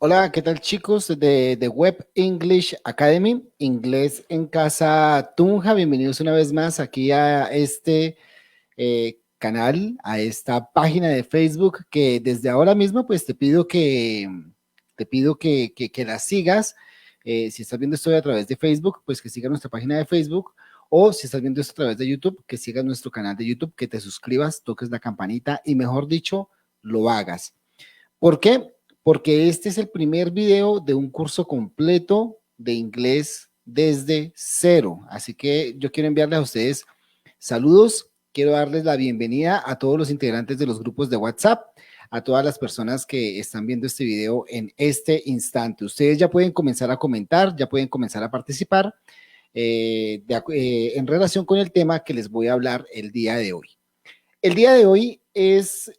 Hola, ¿qué tal chicos de Web English Academy? Inglés en Casa Tunja. Bienvenidos una vez más aquí a este canal, a esta página de Facebook que desde ahora mismo pues te pido que la sigas. Si estás viendo esto a través de Facebook, pues que sigas nuestra página de Facebook. O si estás viendo esto a través de YouTube, que sigas nuestro canal de YouTube, que te suscribas, toques la campanita y mejor dicho, lo hagas. ¿Por qué? Porque este es el primer video de un curso completo de inglés desde cero. Así que yo quiero enviarles a ustedes saludos. Quiero darles la bienvenida a todos los integrantes de los grupos de WhatsApp, a todas las personas que están viendo este video en este instante. Ustedes ya pueden comenzar a comentar, ya pueden comenzar a participar en relación con el tema que les voy a hablar el día de hoy. El día de hoy es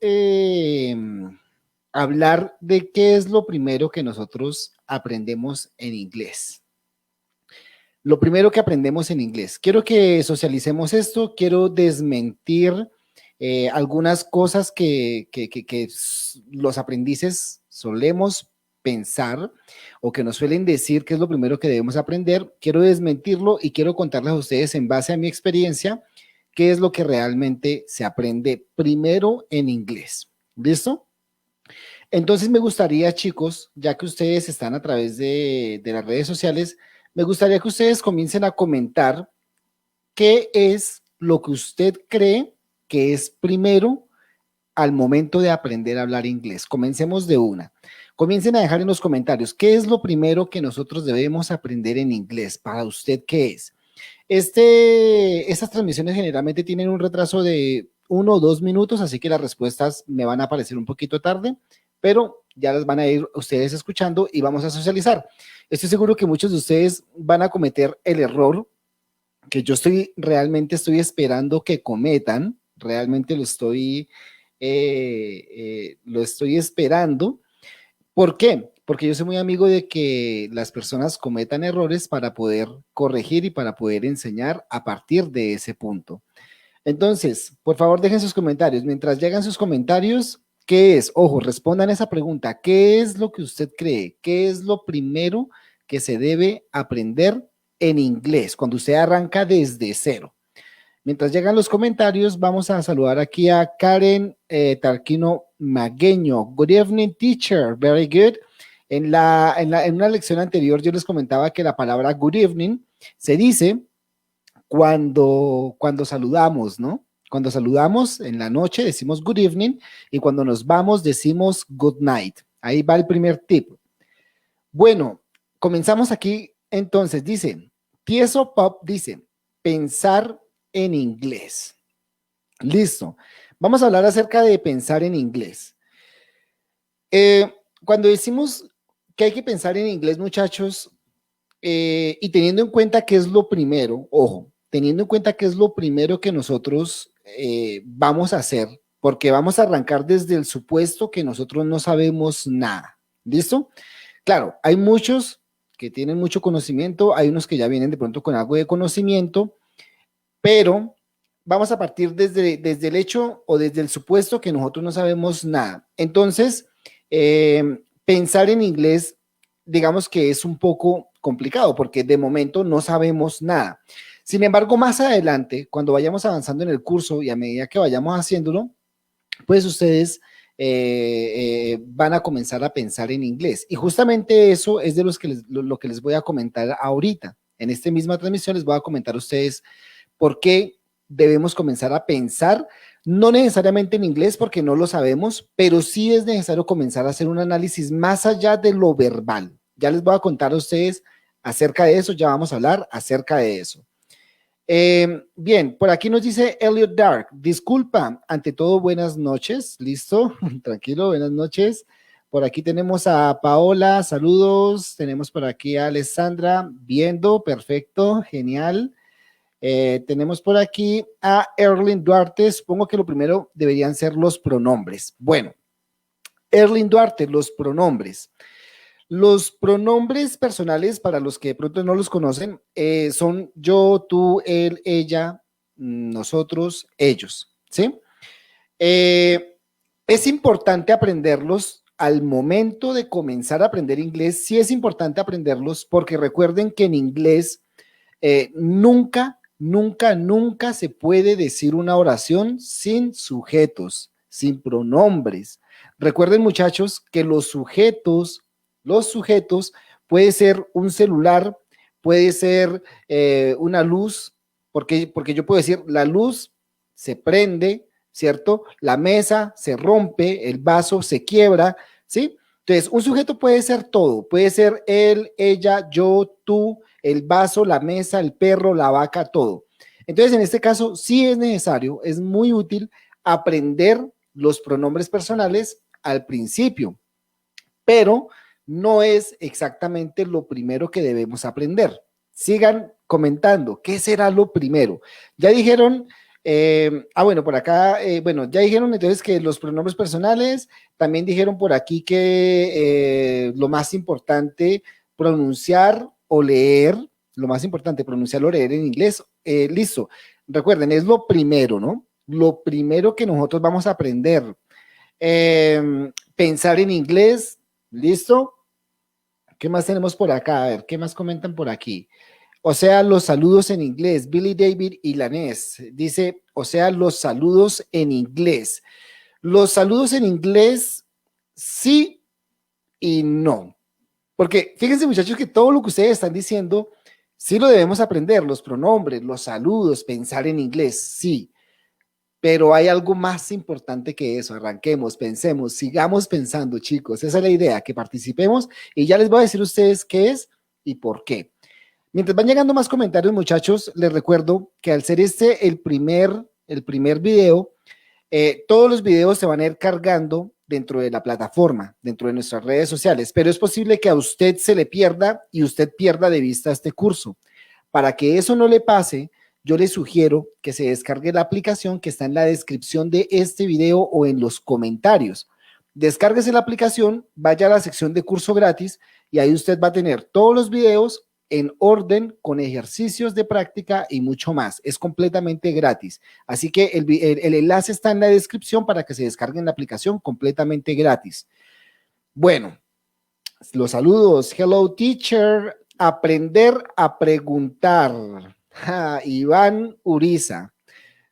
hablar de qué es lo primero que nosotros aprendemos en inglés. Lo primero que aprendemos en inglés. Quiero que socialicemos esto, quiero desmentir algunas cosas que los aprendices solemos pensar o que nos suelen decir que es lo primero que debemos aprender. Quiero desmentirlo y quiero contarles a ustedes en base a mi experiencia qué es lo que realmente se aprende primero en inglés. ¿Listo? Entonces me gustaría, chicos, ya que ustedes están a través de las redes sociales, me gustaría que ustedes comiencen a comentar qué es lo que usted cree que es primero al momento de aprender a hablar inglés. Comencemos de una. Comiencen a dejar en los comentarios qué es lo primero que nosotros debemos aprender en inglés. Para usted, ¿qué es? Estas transmisiones generalmente tienen un retraso de 1 o 2 minutos, así que las respuestas me van a aparecer un poquito tarde, pero ya las van a ir ustedes escuchando y vamos a socializar. Estoy seguro que muchos de ustedes van a cometer el error que yo realmente estoy esperando que cometan, realmente lo estoy esperando. ¿Por qué? Porque yo soy muy amigo de que las personas cometan errores para poder corregir y para poder enseñar a partir de ese punto. Entonces, por favor, dejen sus comentarios. Mientras llegan sus comentarios, ¿qué es? Ojo, respondan esa pregunta. ¿Qué es lo que usted cree? ¿Qué es lo primero que se debe aprender en inglés cuando usted arranca desde cero? Mientras llegan los comentarios, vamos a saludar aquí a Karen Tarquino Magueño. Good evening, teacher. Very good. En una lección anterior yo les comentaba que la palabra good evening se dice cuando saludamos, ¿no? Cuando saludamos en la noche decimos good evening y cuando nos vamos decimos good night. Ahí va el primer tip. Bueno, comenzamos aquí. Entonces, dice, Tieso Pop dice, pensar en inglés. Listo. Vamos a hablar acerca de pensar en inglés. Eh, Cuando decimos que hay que pensar en inglés, muchachos, y teniendo en cuenta que es lo primero, ojo, teniendo en cuenta que es lo primero que nosotros vamos a hacer, porque vamos a arrancar desde el supuesto que nosotros no sabemos nada. ¿Listo? Claro, hay muchos que tienen mucho conocimiento, hay unos que ya vienen de pronto con algo de conocimiento, pero vamos a partir desde el hecho o desde el supuesto que nosotros no sabemos nada. Entonces, pensar en inglés, digamos que es un poco complicado porque de momento no sabemos nada. Sin embargo, más adelante, cuando vayamos avanzando en el curso y a medida que vayamos haciéndolo, pues ustedes van a comenzar a pensar en inglés. Y justamente eso es de lo que les voy a comentar ahorita. En esta misma transmisión les voy a comentar a ustedes por qué debemos comenzar a pensar, no necesariamente en inglés porque no lo sabemos, pero sí es necesario comenzar a hacer un análisis más allá de lo verbal. Ya les voy a contar a ustedes acerca de eso, ya vamos a hablar acerca de eso. Bien, por aquí nos dice Elliot Dark, disculpa, ante todo buenas noches, listo, tranquilo, buenas noches. Por aquí tenemos a Paola, saludos, tenemos por aquí a Alessandra, viendo, perfecto, genial. Tenemos por aquí a Erling Duarte, supongo que lo primero deberían ser los pronombres. Bueno, Erling Duarte, los pronombres. Los pronombres personales, para los que de pronto no los conocen, son yo, tú, él, ella, nosotros, ellos, ¿sí? Es importante aprenderlos al momento de comenzar a aprender inglés, sí es importante aprenderlos porque recuerden que en inglés nunca se puede decir una oración sin sujetos, sin pronombres. Recuerden, muchachos, que los sujetos puede ser un celular, puede ser una luz, porque yo puedo decir la luz se prende, ¿cierto? La mesa se rompe, el vaso se quiebra, ¿sí? Entonces, un sujeto puede ser todo, puede ser él, ella, yo, tú, el vaso, la mesa, el perro, la vaca, todo. Entonces, en este caso, sí es necesario, es muy útil aprender los pronombres personales al principio, pero no es exactamente lo primero que debemos aprender. Sigan comentando, ¿qué será lo primero? Ya dijeron, bueno, por acá, bueno, ya dijeron entonces que los pronombres personales, también dijeron por aquí que lo más importante, pronunciar o leer, lo más importante, pronunciar o leer en inglés, listo. Recuerden, es lo primero, ¿no? Lo primero que nosotros vamos a aprender. Pensar en inglés, ¿listo? ¿Qué más tenemos por acá? A ver, ¿qué más comentan por aquí? O sea, los saludos en inglés. Billy David y Lanés dice, o sea, los saludos en inglés. Los saludos en inglés, sí y no. Porque fíjense, muchachos, que todo lo que ustedes están diciendo, sí lo debemos aprender, los pronombres, los saludos, pensar en inglés, sí. Pero hay algo más importante que eso. Arranquemos, pensemos, sigamos pensando, chicos. Esa es la idea, que participemos y ya les voy a decir a ustedes qué es y por qué. Mientras van llegando más comentarios, muchachos, les recuerdo que al ser este el primer video, todos los videos se van a ir cargando dentro de la plataforma, dentro de nuestras redes sociales, pero es posible que a usted se le pierda y usted pierda de vista este curso. Para que eso no le pase, yo le sugiero que se descargue la aplicación que está en la descripción de este video o en los comentarios. Descárguese la aplicación, vaya a la sección de curso gratis y ahí usted va a tener todos los videos en orden, con ejercicios de práctica y mucho más. Es completamente gratis. Así que el enlace está en la descripción para que se descarguen la aplicación completamente gratis. Bueno, los saludos. Hello, teacher. Aprender a preguntar. Iván Uriza.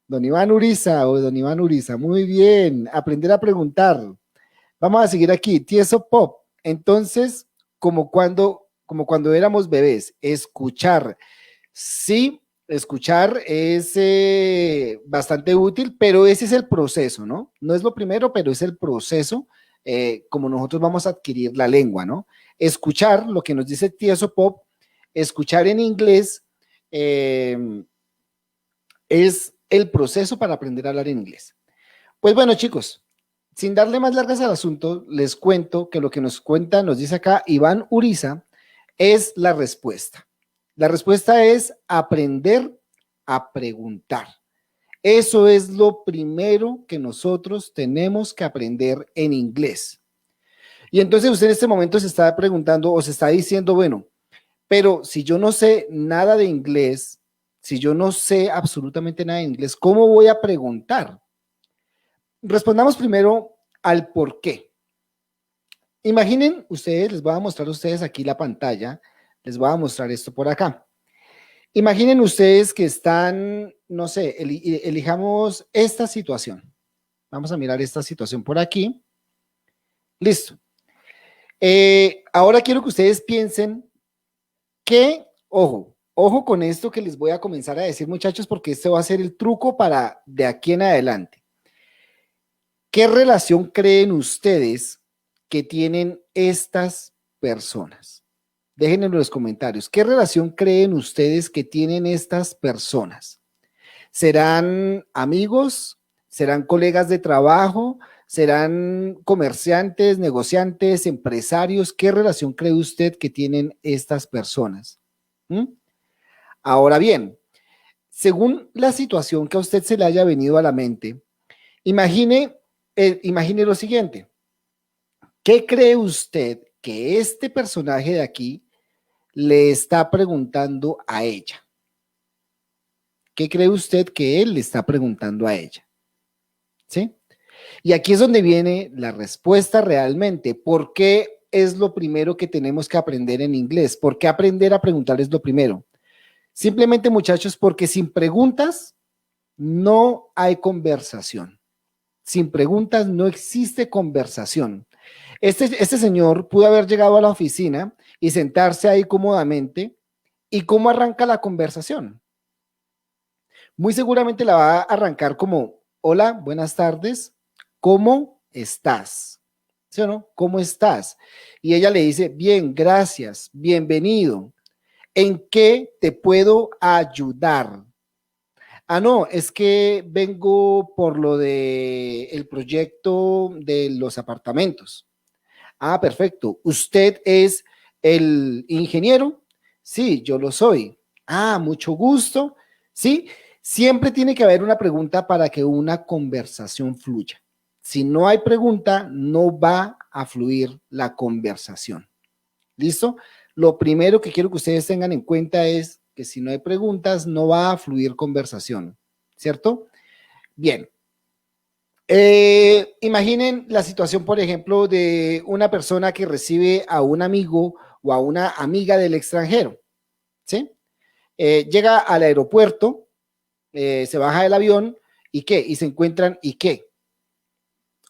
Don Iván Uriza o don Iván Uriza. Muy bien. Aprender a preguntar. Vamos a seguir aquí. Tieso Pop. Entonces, como cuando éramos bebés, escuchar. Sí, escuchar es bastante útil, pero ese es el proceso, ¿no? No es lo primero, pero es el proceso como nosotros vamos a adquirir la lengua, ¿no? Escuchar, lo que nos dice Tieso Pop, escuchar en inglés es el proceso para aprender a hablar en inglés. Pues bueno, chicos, sin darle más largas al asunto, les cuento que lo que nos cuenta, nos dice acá Iván Uriza, es la respuesta. La respuesta es aprender a preguntar. Eso es lo primero que nosotros tenemos que aprender en inglés. Y entonces usted en este momento se está preguntando o se está diciendo, bueno, pero si yo no sé nada de inglés, si yo no sé absolutamente nada de inglés, ¿cómo voy a preguntar? Respondamos primero al por qué. Imaginen ustedes, les voy a mostrar a ustedes aquí la pantalla, les voy a mostrar esto por acá. Imaginen ustedes que están, no sé, elijamos esta situación. Vamos a mirar esta situación por aquí. Listo. Ahora quiero que ustedes piensen que, ojo con esto que les voy a comenzar a decir, muchachos, porque este va a ser el truco para de aquí en adelante. ¿Qué relación creen ustedes que tienen estas personas? Déjenme en los comentarios. ¿Qué relación creen ustedes que tienen estas personas? ¿Serán amigos? ¿Serán colegas de trabajo? ¿Serán comerciantes, negociantes, empresarios? ¿Qué relación cree usted que tienen estas personas? ¿Mm? Ahora bien, según la situación que a usted se le haya venido a la mente, imagine lo siguiente. ¿Qué cree usted que este personaje de aquí le está preguntando a ella? ¿Qué cree usted que él le está preguntando a ella? ¿Sí? Y aquí es donde viene la respuesta realmente. ¿Por qué es lo primero que tenemos que aprender en inglés? ¿Por qué aprender a preguntar es lo primero? Simplemente, muchachos, porque sin preguntas no hay conversación. Sin preguntas no existe conversación. Este señor pudo haber llegado a la oficina y sentarse ahí cómodamente. ¿Y cómo arranca la conversación? Muy seguramente la va a arrancar como, hola, buenas tardes, ¿cómo estás? ¿Sí o no? ¿Cómo estás? Y ella le dice, bien, gracias, bienvenido. ¿En qué te puedo ayudar? Ah, no, es que vengo por lo de el proyecto de los apartamentos. Ah, perfecto. ¿Usted es el ingeniero? Sí, yo lo soy. Ah, mucho gusto. Sí, siempre tiene que haber una pregunta para que una conversación fluya. Si no hay pregunta, no va a fluir la conversación. ¿Listo? Lo primero que quiero que ustedes tengan en cuenta es que si no hay preguntas, no va a fluir conversación. ¿Cierto? Bien. Imaginen la situación, por ejemplo, de una persona que recibe a un amigo o a una amiga del extranjero, ¿sí? Llega al aeropuerto, se baja del avión y ¿qué? Y se encuentran y ¿qué?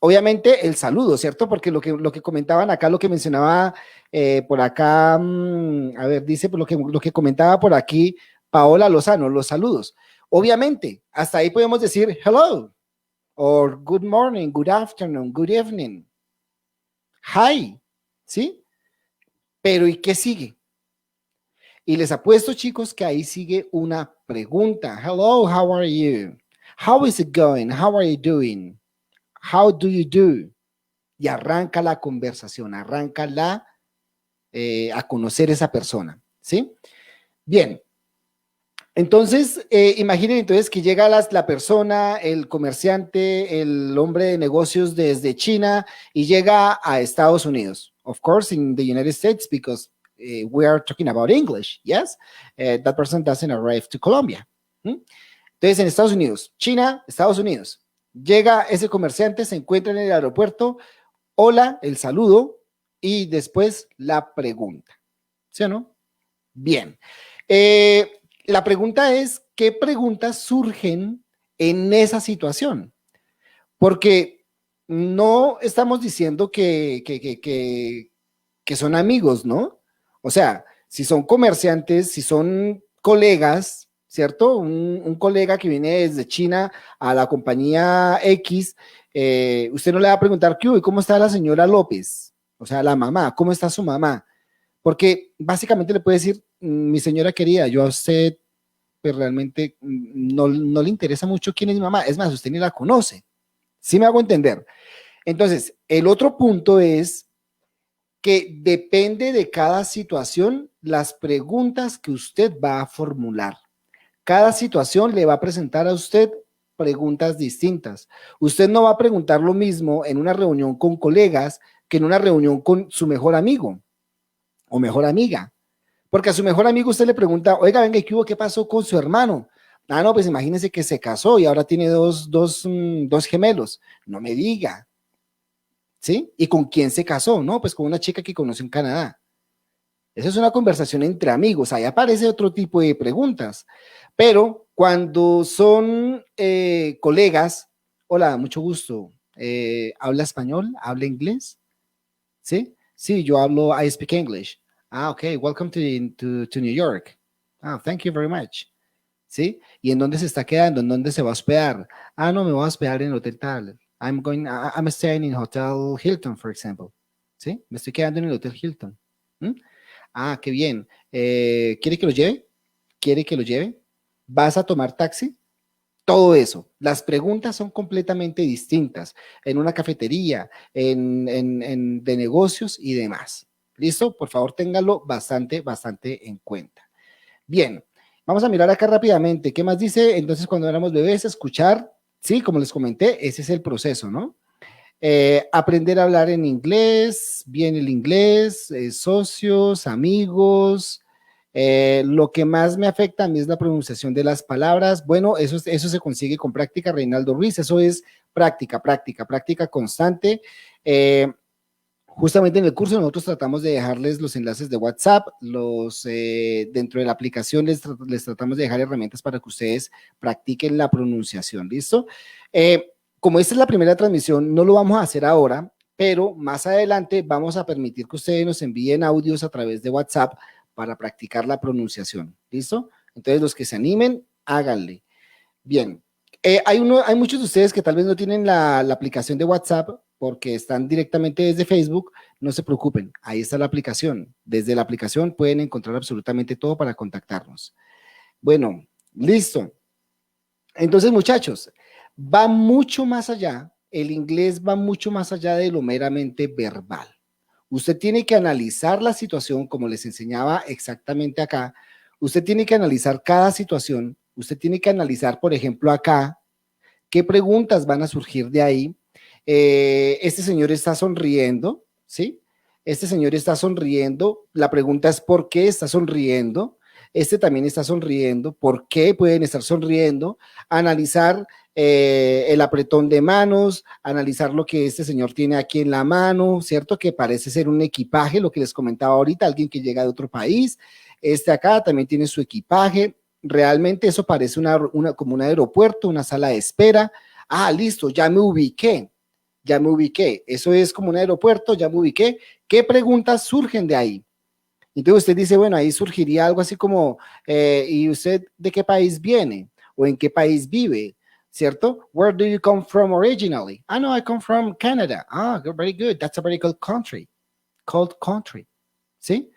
Obviamente el saludo, ¿cierto? Porque lo que comentaban acá, lo que mencionaba por acá, a ver, dice por lo que comentaba por aquí Paola Lozano, los saludos. Obviamente, hasta ahí podemos decir hello, or good morning, good afternoon, good evening, hi, ¿sí? Pero ¿y qué sigue? Y les apuesto, chicos, que ahí sigue una pregunta. Hello, how are you? How is it going? How are you doing? How do you do? Y arranca la conversación, arranca a conocer esa persona, ¿sí? Bien, entonces, imaginen entonces que llega la persona, el comerciante, el hombre de negocios desde China y llega a Estados Unidos. Of course, in the United States, because we are talking about English, yes? That person doesn't arrive to Colombia. ¿Mm? Entonces, en Estados Unidos, China, Estados Unidos, llega ese comerciante, se encuentra en el aeropuerto, hola, el saludo y después la pregunta. ¿Sí o no? Bien. La pregunta es, ¿qué preguntas surgen en esa situación? Porque no estamos diciendo que son amigos, ¿no? O sea, si son comerciantes, si son colegas, ¿cierto? Un colega que viene desde China a la compañía X, usted no le va a preguntar, ¿qué hubo? ¿Cómo está la señora López? O sea, la mamá, ¿cómo está su mamá? Porque básicamente le puede decir, mi señora querida, yo a usted pues realmente no le interesa mucho quién es mi mamá, es más, usted ni la conoce. ¿Sí me hago entender? Entonces, el otro punto es que depende de cada situación las preguntas que usted va a formular. Cada situación le va a presentar a usted preguntas distintas. Usted no va a preguntar lo mismo en una reunión con colegas que en una reunión con su mejor amigo o mejor amiga. Porque a su mejor amigo usted le pregunta, oiga, venga, ¿qué pasó con su hermano? Ah, no, pues imagínese que se casó y ahora tiene dos gemelos. No me diga, ¿sí? ¿Y con quién se casó? No, pues con una chica que conoce en Canadá. Esa es una conversación entre amigos, ahí aparece otro tipo de preguntas. Pero cuando son colegas, hola, mucho gusto, ¿habla español? ¿Habla inglés? ¿Sí? Sí, yo hablo, I speak English. Ah, ok, welcome to New York. Ah, thank you very much. ¿Sí? ¿Y en dónde se está quedando? ¿En dónde se va a hospedar? Ah, no, me voy a hospedar en el hotel tal. I'm staying in Hotel Hilton, for example. ¿Sí? Me estoy quedando en el Hotel Hilton. ¿Mm? Ah, qué bien. ¿Quiere que lo lleve? ¿Quiere que lo lleve? ¿Vas a tomar taxi? Todo eso. Las preguntas son completamente distintas en una cafetería, de negocios y demás. ¿Listo? Por favor, téngalo bastante en cuenta. Bien, vamos a mirar acá rápidamente. ¿Qué más dice? Entonces, cuando éramos bebés, escuchar, sí, como les comenté, ese es el proceso, ¿no? Aprender a hablar en inglés, bien el inglés, socios, amigos, Lo que más me afecta a mí es la pronunciación de las palabras. Bueno, eso se consigue con práctica, Reinaldo Ruiz. Eso es práctica constante. Justamente en el curso nosotros tratamos de dejarles los enlaces de WhatsApp, dentro de la aplicación les tratamos de dejar herramientas para que ustedes practiquen la pronunciación, ¿listo? Como esta es la primera transmisión, no lo vamos a hacer ahora, pero más adelante vamos a permitir que ustedes nos envíen audios a través de WhatsApp para practicar la pronunciación, ¿listo? Entonces los que se animen, háganle. Bien, hay muchos de ustedes que tal vez no tienen la aplicación de WhatsApp porque están directamente desde Facebook. No se preocupen, ahí está la aplicación. Desde la aplicación pueden encontrar absolutamente todo para contactarnos. Bueno, listo. Entonces, muchachos, va mucho más allá, el inglés va mucho más allá de lo meramente verbal. Usted tiene que analizar la situación, como les enseñaba exactamente acá. Usted tiene que analizar cada situación. Usted tiene que analizar, por ejemplo, acá, qué preguntas van a surgir de ahí. Este señor está sonriendo, ¿sí? Este señor está sonriendo. La pregunta es, ¿por qué está sonriendo? Este también está sonriendo. ¿Por qué pueden estar sonriendo? Analizar el apretón de manos, analizar lo que este señor tiene aquí en la mano, ¿cierto? Que parece ser un equipaje, lo que les comentaba ahorita, alguien que llega de otro país. Este acá también tiene su equipaje. Realmente eso parece como un aeropuerto, una sala de espera. Ah, listo, ya me ubiqué. Eso es como un aeropuerto, ya me ubiqué. ¿Qué preguntas surgen de ahí? Entonces usted dice, bueno, ahí surgiría algo así como, ¿y usted de qué país viene? ¿O en qué país vive? ¿Cierto? Where do you come from originally? Ah, no, I come from Canada. Ah, very good. That's a very good country. Cold country. ¿Sí?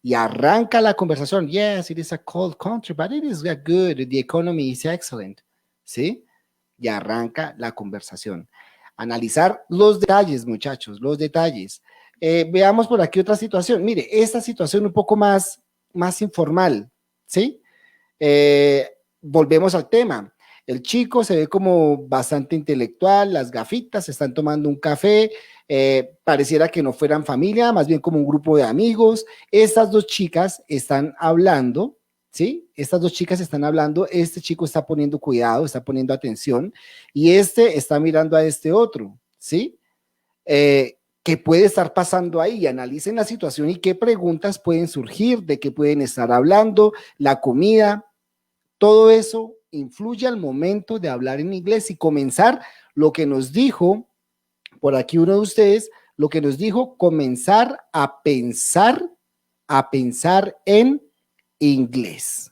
Y arranca la conversación. Yes, it is a cold country, but it is good. The economy is excellent. ¿Sí? Y arranca la conversación. Analizar los detalles, muchachos, los detalles. Veamos por aquí otra situación. Mire, esta situación un poco más informal, ¿sí? Volvemos al tema. El chico se ve como bastante intelectual, las gafitas, están tomando un café, pareciera que no fueran familia, más bien como un grupo de amigos. Estas dos chicas están hablando, ¿sí? Estas dos chicas están hablando, este chico está poniendo cuidado, está poniendo atención, y este está mirando a este otro, ¿sí? ¿Qué puede estar pasando ahí? Analicen la situación y qué preguntas pueden surgir, de qué pueden estar hablando, la comida, todo eso influye al momento de hablar en inglés y comenzar lo que nos dijo, por aquí uno de ustedes, lo que nos dijo, comenzar a pensar en inglés.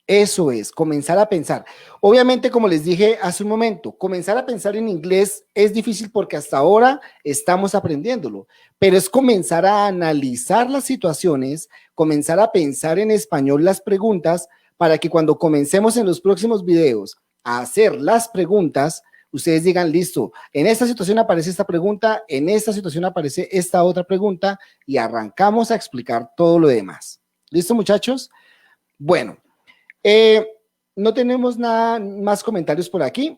Eso es, comenzar a pensar. Obviamente, como les dije hace un momento, comenzar a pensar en inglés es difícil porque hasta ahora estamos aprendiéndolo, pero es comenzar a analizar las situaciones, comenzar a pensar en español las preguntas para que cuando comencemos en los próximos videos a hacer las preguntas, ustedes digan, listo, en esta situación aparece esta pregunta, en esta situación aparece esta otra pregunta y arrancamos a explicar todo lo demás. ¿Listo, muchachos? Bueno. No tenemos nada más comentarios por aquí.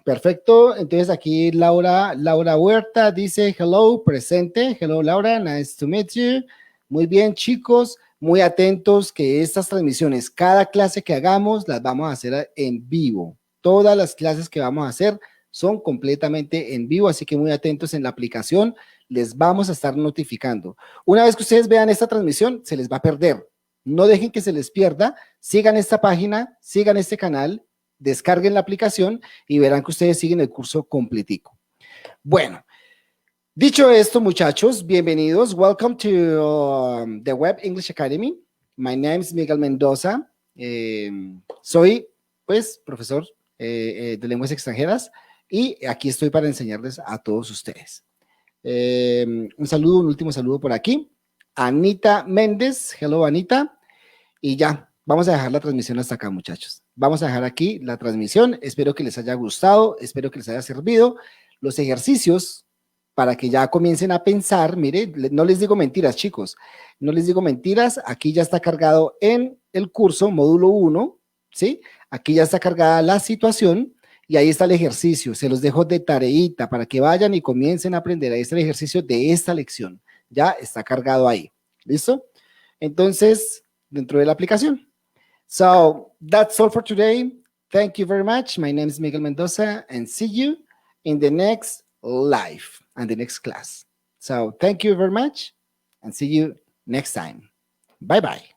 Perfecto. Entonces aquí Laura Huerta dice hello, presente. Hello Laura, nice to meet you. Muy bien, chicos, muy atentos que estas transmisiones, cada clase que hagamos las vamos a hacer en vivo. Todas las clases que vamos a hacer son completamente en vivo, así que muy atentos en la aplicación, les vamos a estar notificando. Una vez que ustedes vean esta transmisión, se les va a perder. No dejen que se les pierda, sigan esta página, sigan este canal, descarguen la aplicación y verán que ustedes siguen el curso completico. Bueno, dicho esto, muchachos, bienvenidos. Welcome to the Web English Academy. My name is Miguel Mendoza. Soy, pues, profesor de lenguas extranjeras y aquí estoy para enseñarles a todos ustedes. Un saludo, un último saludo por aquí. Anita Méndez, hello Anita, y ya, vamos a dejar la transmisión hasta acá, muchachos. Vamos a dejar aquí la transmisión, espero que les haya gustado, espero que les haya servido. Los ejercicios, para que ya comiencen a pensar, mire, no les digo mentiras, chicos, no les digo mentiras, aquí ya está cargado en el curso, módulo 1, ¿sí? Aquí ya está cargada la situación, y ahí está el ejercicio, se los dejo de tareita para que vayan y comiencen a aprender. Ahí está el ejercicio de esta lección. Ya está cargado ahí. ¿Listo? Entonces, dentro de la aplicación. So that's all for today. Thank you very much. My name is Miguel Mendoza, and see you in the next live and the next class. So thank you very much, and see you next time. Bye bye.